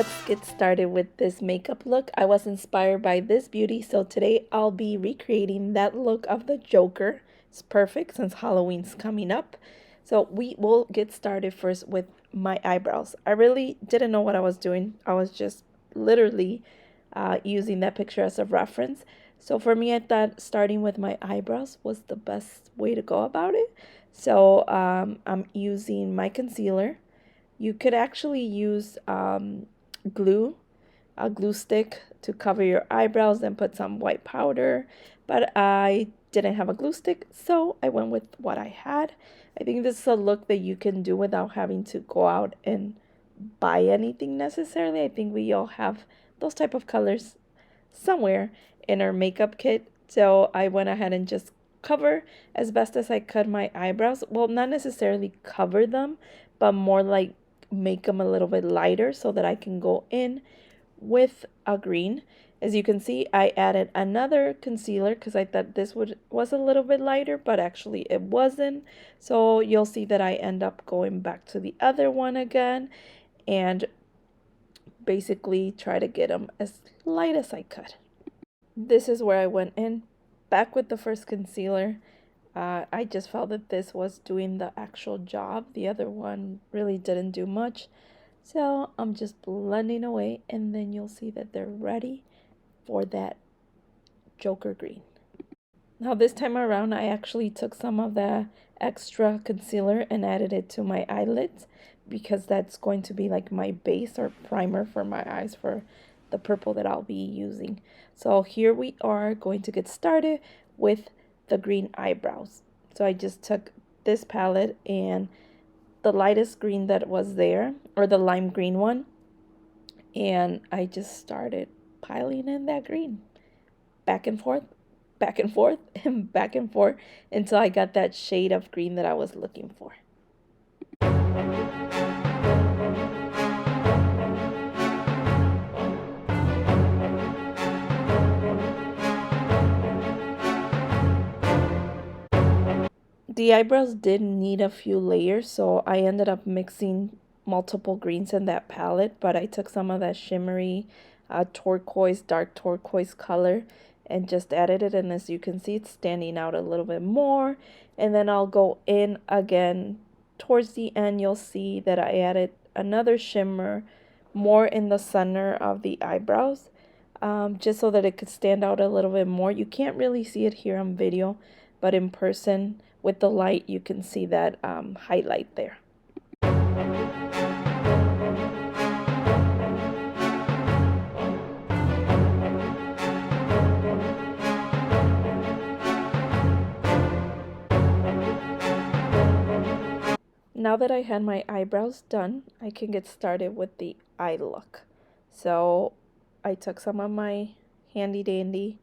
let's get started with this makeup look. I was inspired by this beauty, so today I'll be recreating that look of the Joker. It's perfect since Halloween's coming up. So we will get started first with my eyebrows. I really didn't know what I was doing. I was just literally using that picture as a reference. So for me, I thought starting with my eyebrows was the best way to go about it. So I'm using my concealer. You could actually use glue, a glue stick to cover your eyebrows and put some white powder, but I didn't have a glue stick, so I went with what I had. I think this is a look that you can do without having to go out and buy anything necessarily. I think we all have those type of colors somewhere in our makeup kit, so I went ahead and just cover as best as I could my eyebrows. Well, not necessarily cover them, but more like make them a little bit lighter so that I can go in with a green. As you can see, I added another concealer because I thought this was a little bit lighter, but actually it wasn't. So you'll see that I end up going back to the other one again and basically try to get them as light as I could. This is where I went in back with the first concealer. I just felt that this was doing the actual job. The other one really didn't do much. So I'm just blending away, and then you'll see that they're ready for that Joker green. Now this time around, I actually took some of the extra concealer and added it to my eyelids because that's going to be like my base or primer for my eyes for the purple that I'll be using. So here we are going to get started with the green eyebrows. So I just took this palette and the lightest green that was there, or the lime green one, and I just started piling in that green back and forth, back and forth, and back and forth until I got that shade of green that I was looking for. The eyebrows did need a few layers, so I ended up mixing multiple greens in that palette, but I took some of that shimmery turquoise, dark turquoise color and just added it, and as you can see, it's standing out a little bit more. And then I'll go in again towards the end. You'll see that I added another shimmer more in the center of the eyebrows, just so that it could stand out a little bit more. You can't really see it here on video, but in person with the light you can see that highlight there. Now that I had my eyebrows done, I can get started with the eye look. So I took some of my handy dandy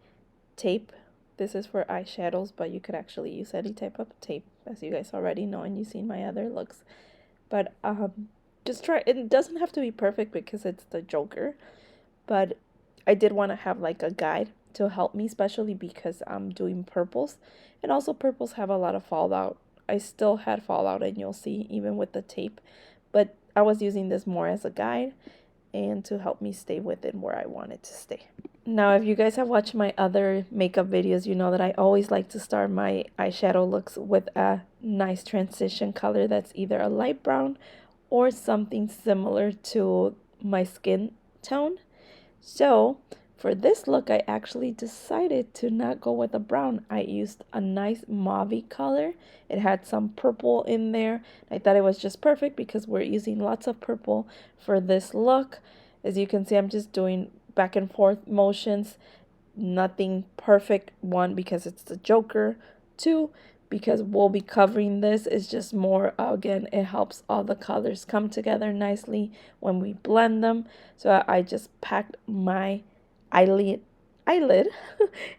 tape. This is for eyeshadows, but you could actually use any type of tape, as you guys already know and you've seen my other looks. But just try. It doesn't have to be perfect because it's the Joker, but I did want to have like a guide to help me, especially because I'm doing purples, and also purples have a lot of fallout. I still had fallout, and you'll see even with the tape, but I was using this more as a guide and to help me stay within where I wanted to stay. Now, if you guys have watched my other makeup videos, you know that I always like to start my eyeshadow looks with a nice transition color that's either a light brown or something similar to my skin tone. So for this look, I actually decided to not go with a brown. I used a nice mauve color. It had some purple in there. I thought it was just perfect because we're using lots of purple for this look. As you can see, I'm just doing back and forth motions. Nothing perfect. One, because it's the Joker. Two, because we'll be covering this. It's just more, again, it helps all the colors come together nicely when we blend them. So I just packed my eyelid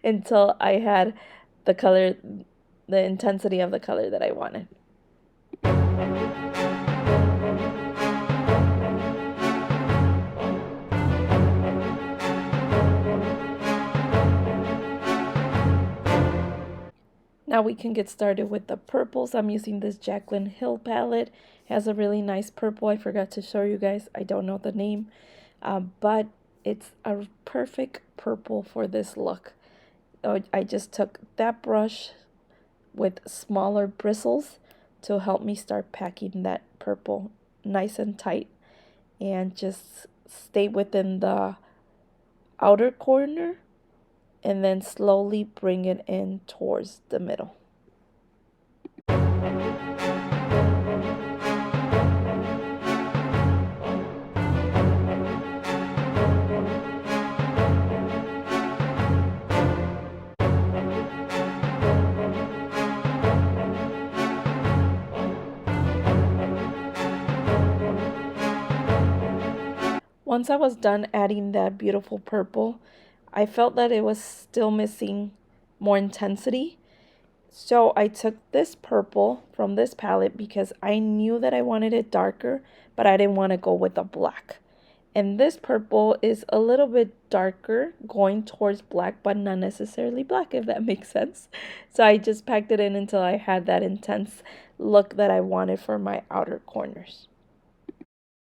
until I had the color, the intensity of the color that I wanted. Now we can get started with the purples. I'm using this Jaclyn Hill palette. It has a really nice purple. I forgot to show you guys. I don't know the name. but it's a perfect purple for this look. I just took that brush with smaller bristles to help me start packing that purple nice and tight, and just stay within the outer corner and then slowly bring it in towards the middle. Once I was done adding that beautiful purple, I felt that it was still missing more intensity. So I took this purple from this palette because I knew that I wanted it darker, but I didn't want to go with the black. And this purple is a little bit darker, going towards black, but not necessarily black, if that makes sense. So I just packed it in until I had that intense look that I wanted for my outer corners.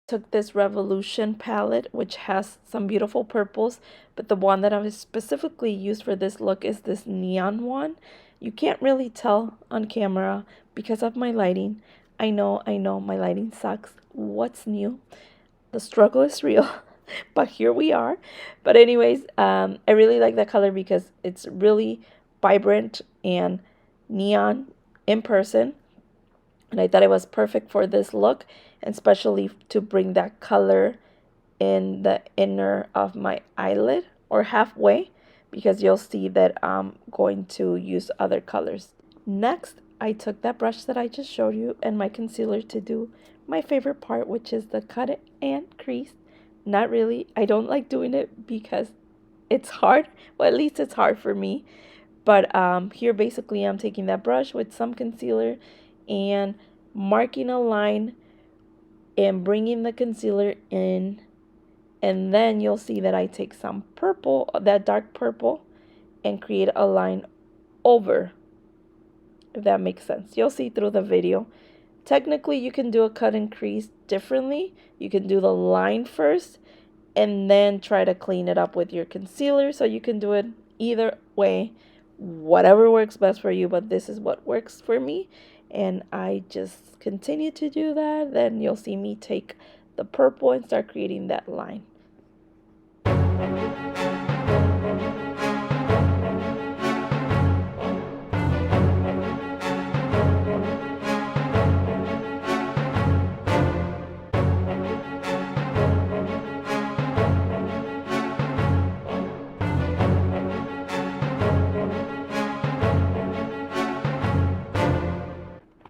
Took this Revolution palette, which has some beautiful purples, but the one that I specifically used for this look is this neon one. You can't really tell on camera because of my lighting. I know, my lighting sucks. What's new? The struggle is real, but here we are. But anyways, I really like that color because it's really vibrant and neon in person. And I thought it was perfect for this look, and especially to bring that color in the inner of my eyelid or halfway, because you'll see that I'm going to use other colors. Next, I took that brush that I just showed you and my concealer to do my favorite part, which is the cut and crease. Not really. I don't like doing it because it's hard. Well, at least it's hard for me. But here basically I'm taking that brush with some concealer and marking a line and bringing the concealer in, and then you'll see that I take some purple, that dark purple, and create a line over, if that makes sense. You'll see through the video. Technically, you can do a cut and crease differently. You can do the line first and then try to clean it up with your concealer. So you can do it either way, whatever works best for you, but this is what works for me. And I just continue to do that. Then you'll see me take the purple and start creating that line.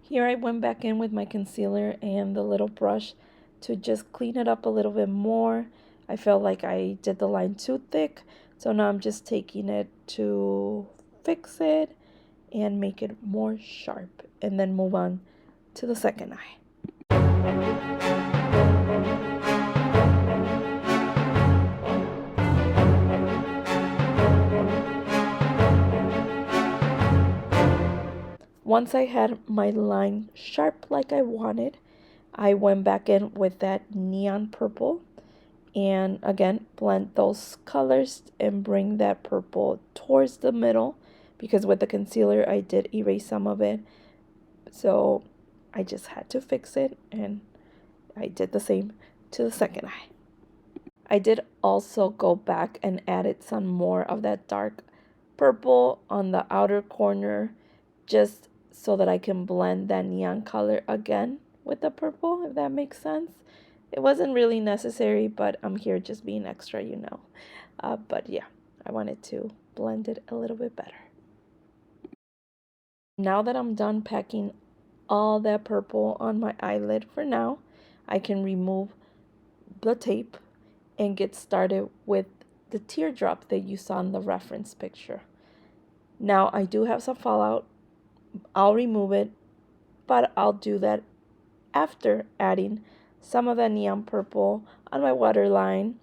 Here I went back in with my concealer and the little brush to just clean it up a little bit more. I felt like I did the line too thick, so now I'm just taking it to fix it and make it more sharp, and then move on to the second eye. Once I had my line sharp like I wanted, I went back in with that neon purple and again blend those colors and bring that purple towards the middle, because with the concealer I did erase some of it, so I just had to fix it, and I did the same to the second eye. I did also go back and added some more of that dark purple on the outer corner, just so that I can blend that neon color again with the purple, if that makes sense. It wasn't really necessary, but I'm here just being extra, you know. But yeah, I wanted to blend it a little bit better. Now that I'm done packing all that purple on my eyelid for now, I can remove the tape and get started with the teardrop that you saw in the reference picture. Now I do have some fallout. I'll remove it, but I'll do that after adding some of the neon purple on my waterline,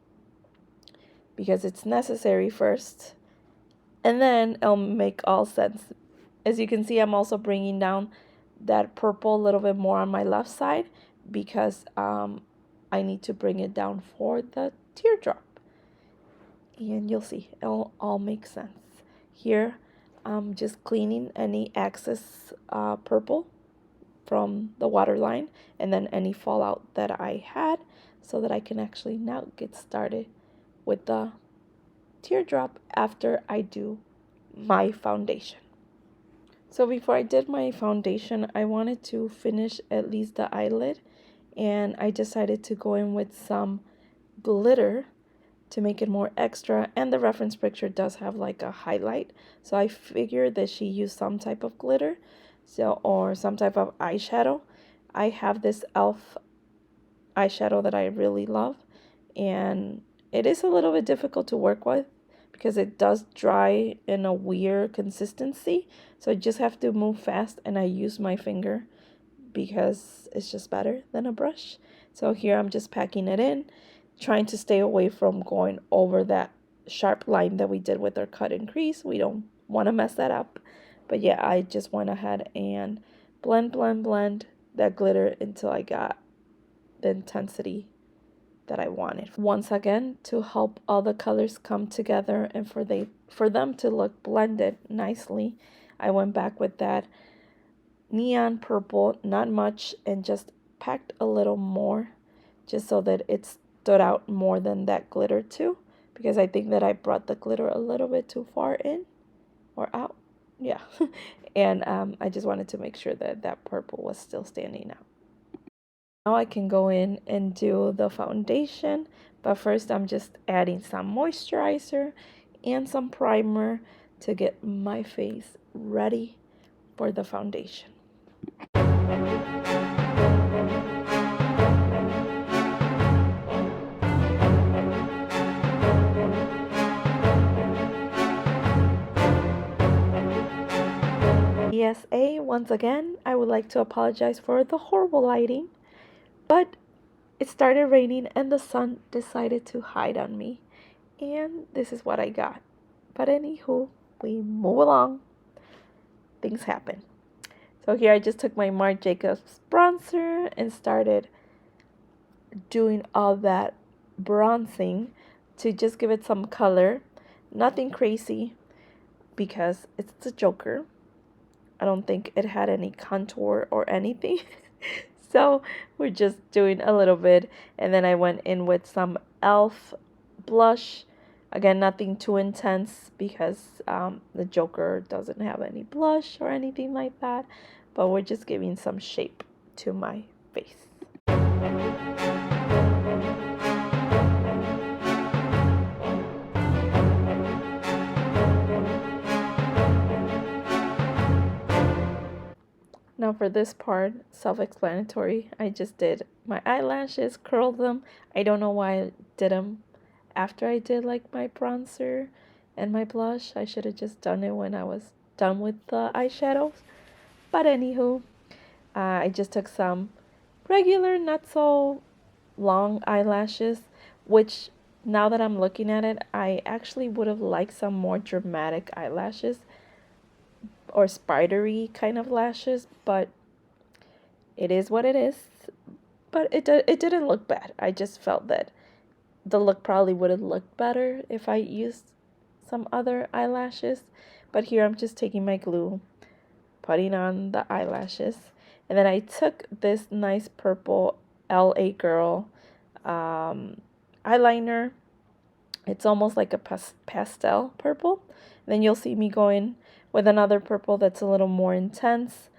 because it's necessary first, and then it'll make all sense. As you can see, I'm also bringing down that purple a little bit more on my left side, because I need to bring it down for the teardrop. And you'll see, it'll all make sense. Here, I'm just cleaning any excess purple from the waterline and then any fallout that I had so that I can actually now get started with the teardrop after I do my foundation. So before I did my foundation, I wanted to finish at least the eyelid, and I decided to go in with some glitter to make it more extra, and the reference picture does have like a highlight, so I figured that she used some type of glitter, or some type of eyeshadow. I have this e.l.f. eyeshadow that I really love, and it is a little bit difficult to work with because it does dry in a weird consistency, so I just have to move fast, and I use my finger because it's just better than a brush. So here I'm just packing it in, trying to stay away from going over that sharp line that we did with our cut and crease. We don't want to mess that up. But yeah, I just went ahead and blend that glitter until I got the intensity that I wanted. Once again, to help all the colors come together and for them to look blended nicely, I went back with that neon purple, not much, and just packed a little more just so that it stood out more than that glitter too, because I think that I brought the glitter a little bit too far in or out. Yeah. And I just wanted to make sure that that purple was still standing out. Now I can go in and do the foundation, but first I'm just adding some moisturizer and some primer to get my face ready for the foundation. PSA, once again, I would like to apologize for the horrible lighting, but it started raining and the sun decided to hide on me, and this is what I got. But anywho, we move along. Things happen. So here I just took my Marc Jacobs bronzer and started doing all that bronzing to just give it some color. Nothing crazy because it's the Joker. I don't think it had any contour or anything. So we're just doing a little bit. And then I went in with some e.l.f. blush. Again, nothing too intense because the Joker doesn't have any blush or anything like that. But we're just giving some shape to my face. Now for this part, self-explanatory, I just did my eyelashes, curled them. I don't know why I did them after I did like my bronzer and my blush. I should have just done it when I was done with the eyeshadows. But anywho, I just took some regular, not so long eyelashes, which now that I'm looking at it, I actually would have liked some more dramatic eyelashes or spidery kind of lashes, but it is what it is. But it didn't look bad. I just felt that the look probably would have looked better if I used some other eyelashes. But here I'm just taking my glue, putting on the eyelashes, and then I took this nice purple LA Girl eyeliner. It's almost like a pastel purple. Then you'll see me going with another purple that's a little more intense,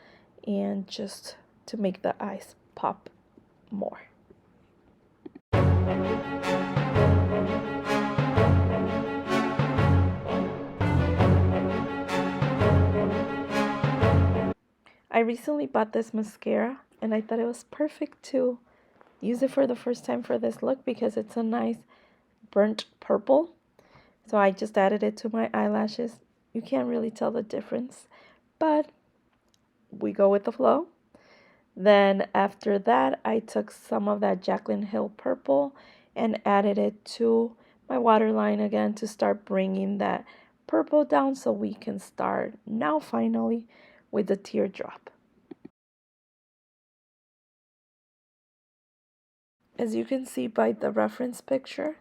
and just to make the eyes pop more. I recently bought this mascara and I thought it was perfect to use it for the first time for this look because it's a nice burnt purple. So I just added it to my eyelashes. You can't really tell the difference, but we go with the flow. Then after that, I took some of that Jaclyn Hill purple and added it to my waterline again to start bringing that purple down so we can start now finally with the teardrop. As you can see by the reference picture,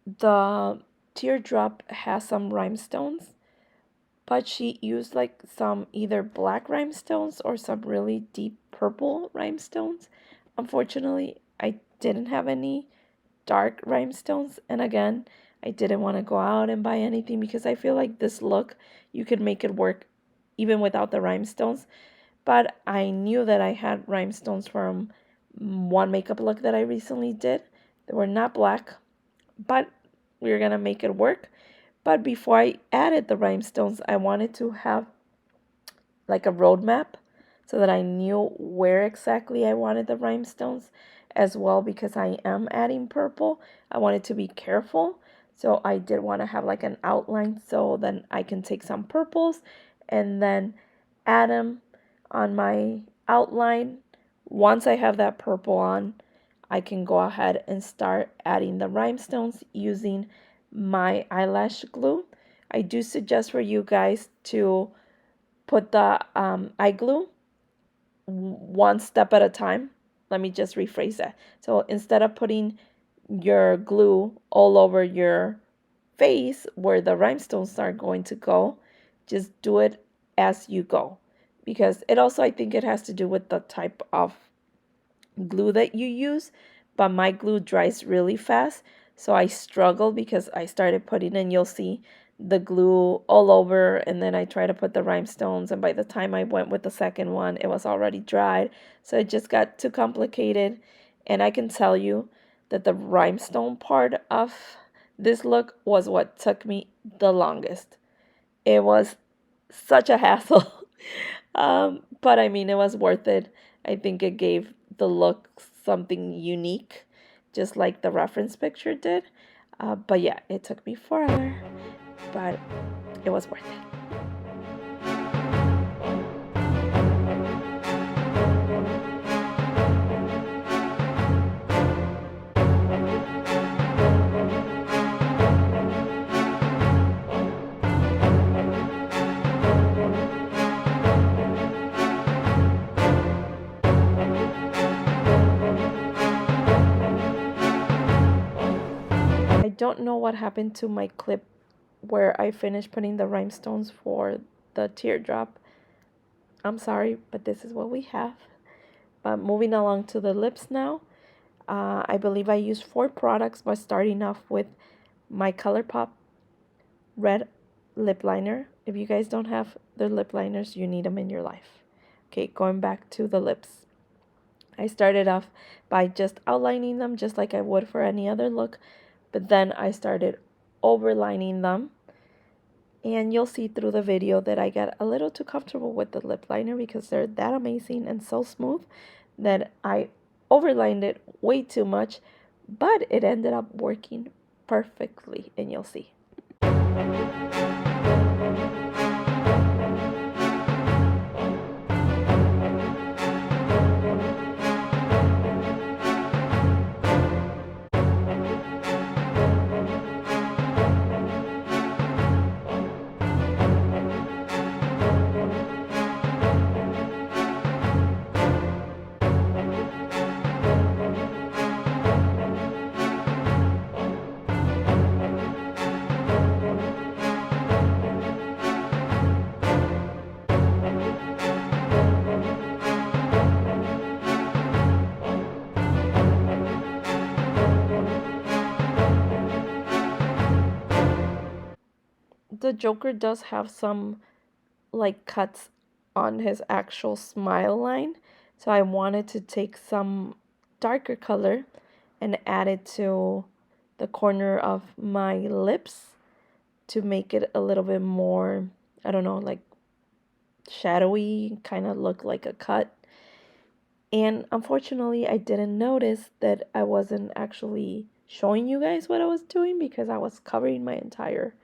the teardrop has some rhinestones, but she used like some either black rhinestones or some really deep purple rhinestones. Unfortunately, I didn't have any dark rhinestones, and again, I didn't want to go out and buy anything because I feel like this look, you could make it work even without the rhinestones. But I knew that I had rhinestones from one makeup look that I recently did. They were not black, but we were gonna make it work. But before I added the rhinestones, I wanted to have like a roadmap so that I knew where exactly I wanted the rhinestones as well, because I am adding purple. I wanted to be careful. So I did want to have like an outline so then I can take some purples and then add them on my outline. Once I have that purple on, I can go ahead and start adding the rhinestones using my eyelash glue. I do suggest for you guys to put the eye glue one step at a time. Let me just rephrase that. So instead of putting your glue all over your face where the rhinestones are going to go, just do it as you go. Because it also, I think it has to do with the type of glue that you use, but my glue dries really fast. So I struggle because I started putting in, you'll see the glue all over, and then I try to put the rhinestones, and by the time I went with the second one, it was already dried. So it just got too complicated. And I can tell you that the rhinestone part of this look was what took me the longest. It was such a hassle. But I mean, it was worth it. I think it gave the look something unique, just like the reference picture did. But yeah, it took me forever, but it was worth it. I don't know what happened to my clip where I finished putting the rhinestones for the teardrop. I'm sorry, but this is what we have. Moving along to the lips now. I believe I used 4 products, but starting off with my ColourPop red lip liner. If you guys don't have the lip liners, you need them in your life. Okay, going back to the lips. I started off by just outlining them just like I would for any other look, but then I started overlining them. And you'll see through the video that I got a little too comfortable with the lip liner because they're that amazing and so smooth that I overlined it way too much, but it ended up working perfectly, and you'll see. The Joker does have some like cuts on his actual smile line, so I wanted to take some darker color and add it to the corner of my lips to make it a little bit more, I don't know, like shadowy, kind of look like a cut. And unfortunately, I didn't notice that I wasn't actually showing you guys what I was doing because I was covering my entire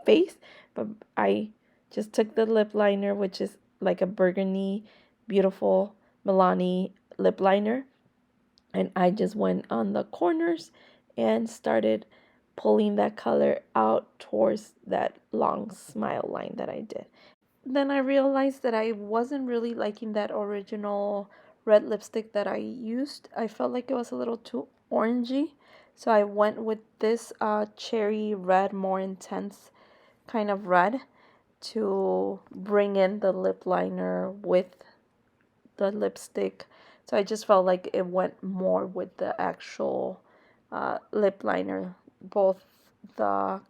face. But I just took the lip liner, which is like a burgundy, beautiful Milani lip liner, and I just went on the corners and started pulling that color out towards that long smile line that I did. Then I realized that I wasn't really liking that original red lipstick that I used, I felt like it was a little too orangey. So I went with this cherry red, more intense kind of red to bring in the lip liner with the lipstick. So I just felt like it went more with the actual lip liner, both the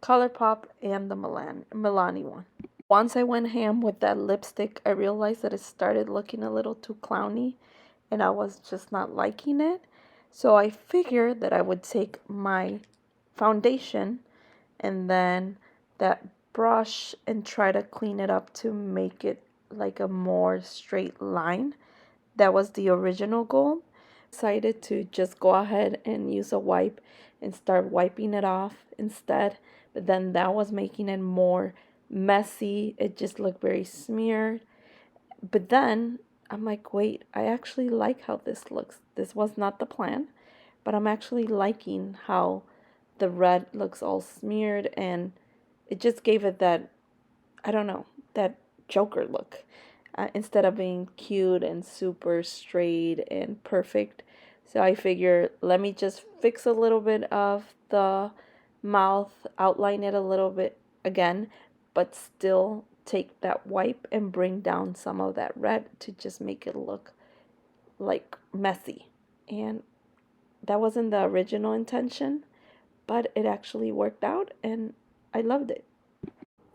ColourPop and the Milani one. Once I went ham with that lipstick, I realized that it started looking a little too clowny and I was just not liking it. So I figured that I would take my foundation and then that brush and try to clean it up to make it like a more straight line. That was the original goal. Decided to just go ahead and use a wipe and start wiping it off instead, but then that was making it more messy. It just looked very smeared. But then I'm like, wait, I actually like how this looks. This was not the plan, but I'm actually liking how the red looks all smeared, and it just gave it that, I don't know, that Joker look. Instead of being cute and super straight and perfect. So I figure, let me just fix a little bit of the mouth, outline it a little bit again, but still take that wipe and bring down some of that red to just make it look like messy. And that wasn't the original intention, but it actually worked out and I loved it.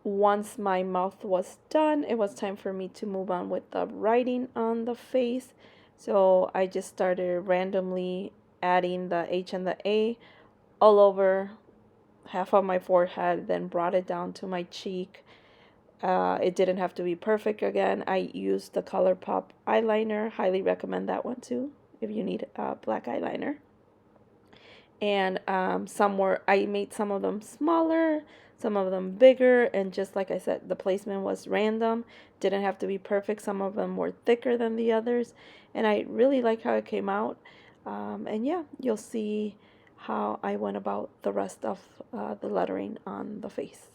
Once my mouth was done, it was time for me to move on with the writing on the face. So I just started randomly adding the H and the A all over half of my forehead, then brought it down to my cheek. It didn't have to be perfect again. I used the ColourPop eyeliner. Highly recommend that one too if you need a black eyeliner. And I made some of them smaller, some of them bigger, and just like I said, the placement was random. Didn't have to be perfect. Some of them were thicker than the others, and I really like how it came out. And yeah, you'll see how I went about the rest of the lettering on the face.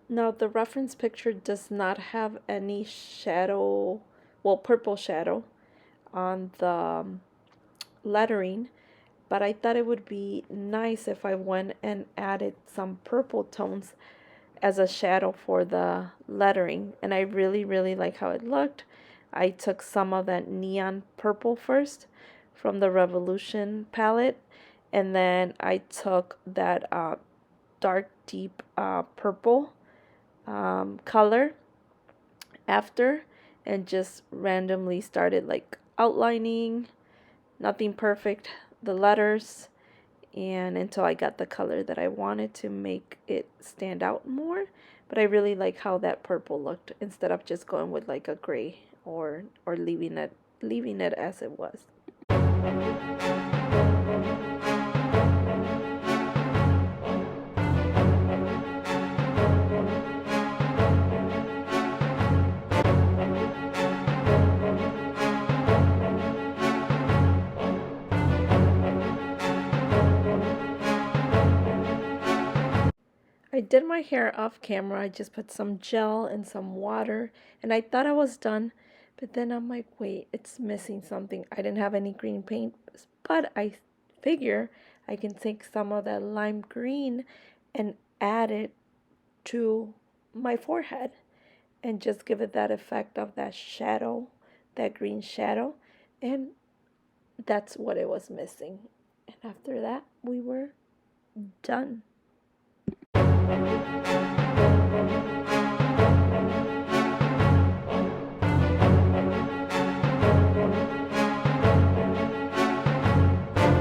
Now the reference picture does not have any shadow, well, purple shadow on the lettering, but I thought it would be nice if I went and added some purple tones as a shadow for the lettering, and I really like how it looked. I took some of that neon purple first from the Revolution palette, and then I took that dark deep purple color after, and just randomly started like outlining, nothing perfect, the letters, and until I got the color that I wanted to make it stand out more. But I really like how that purple looked instead of just going with like a gray or leaving it as it was. I did my hair off camera. I just put some gel and some water, and I thought I was done, but then I'm like, wait, it's missing something. I didn't have any green paint, but I figure I can take some of that lime green and add it to my forehead and just give it that effect of that shadow, that green shadow, and that's what it was missing. And after that, we were done.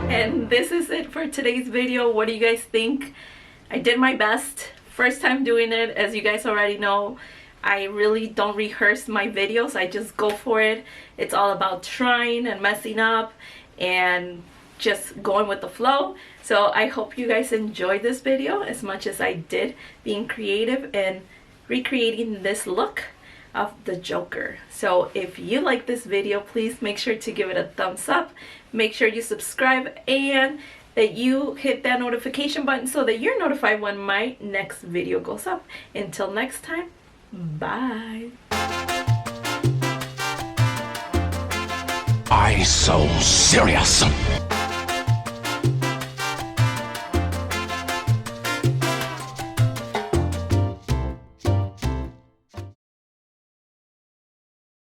And this is it for today's video. What do you guys think? I did my best. First time doing it, as you guys already know. I really don't rehearse my videos. I just go for it. It's all about trying and messing up and just going with the flow. So I hope you guys enjoyed this video as much as I did, being creative and recreating this look of the Joker. So if you like this video, please make sure to give it a thumbs up. Make sure you subscribe and that you hit that notification button so that you're notified when my next video goes up. Until next time, bye. I so serious.